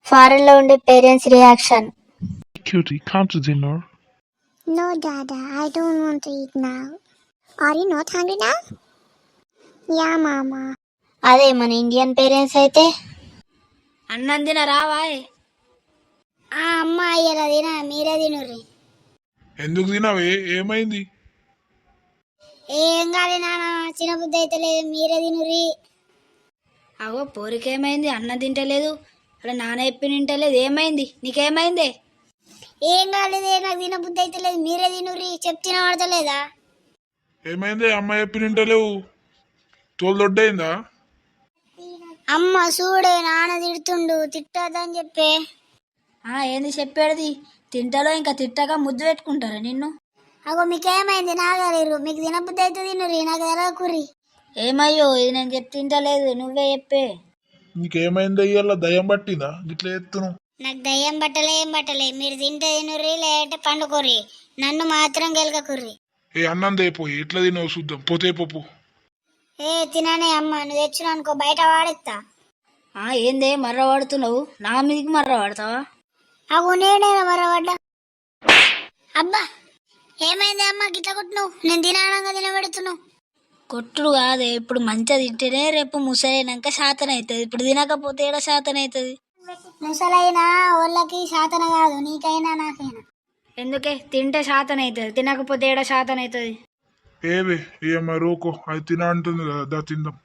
Foreign లో ఉండే parents reaction. Cutie, come to dinner. No, Dada, I don't want to eat now. Are you not hungry now? Yeah, Mama. అదే మన Indian parents అయితే అన్నం తిన రావాయ్. అమ్మ అయ్యారు తినా మీరే తినుర్రి. ఎందుకు తినవే? ఏమైంది? ఏం కాదు నాన్న, చిన్నబుద్ధి అయితే లేదు, మీరే తినుర్రి. అగో పోరికేమైంది? అన్నం తింటలేదు, అలా నాన్న చెప్పి తింటలేదు, ఏమైంది? నీకేమైంది? ఏం కాలేదే, నాకు తినబుద్ధి అయితే లేదు, మీరే తినుర్రి. చెప్తిన పడతలేదా? ఏమైంది? అమ్మాయి చెప్పి తింటలేవు, తోలు దొడ్డైందా? అమ్మ చూడే నాన్న తిడుతుండు, తిట్టదని చెప్పే. ఏంది చెప్పేది? తింటాలో ఇంకా తిట్టక ముద్దు పెట్టుకుంటారా నిన్ను? అగో మీకేమైంది? నాగలేరు, మీకు తినబుద్ధి అయితే తినుర్రి, నాకు తెలవకుర్రి. ఏమయ్యో, ఇది నేను చెప్తే తింటలేదు, నువ్వే చెప్పే. నీకేమైంది? అయ్యల్లా దయ్యం పట్టిందా గిట్లా ఎత్తును? నాకు దయ్యం బట్టలే ఏం బట్టలే, మీరు తింటే తినుర్రి లేదంటే పండుకోర్రి, నన్ను మాత్రం గెలకకుర్రి. ఏ అన్నం దేపోయి ఎట్లా తినవు చూద్దాం, పోతే పప్పు. తిననే అమ్మ, నువ్వు తెచ్చిన అనుకో బయట వాడేస్తా. ఏందే మర్ర పడుతున్నావు? నా మీదకి మర్ర పడతావా? అగో నేనే మరవడ్డా. అబ్బా ఏమైంది అమ్మ గిట్ల కొట్టును? నేను తినాలంగా తినబెడుతున్నావు. కొట్టుడు కాదే, ఇప్పుడు మంచిగా తింటేనే రేపు ముసలైనాక శాతం అవుతుంది, ఇప్పుడు తినకపోతే ఏడా శాతం అవుతుంది? ముసలైనా వాళ్ళకి శాతన కాదు, నీకైనా నాకైనా. ఎందుకే? తింటే శాతం అవుతుంది, తినకపోతే ఏడా శాతం అవుతుంది? ఏవే ఏమో రోకో, అది తిన అంటుంది కదా, దా తిందాం.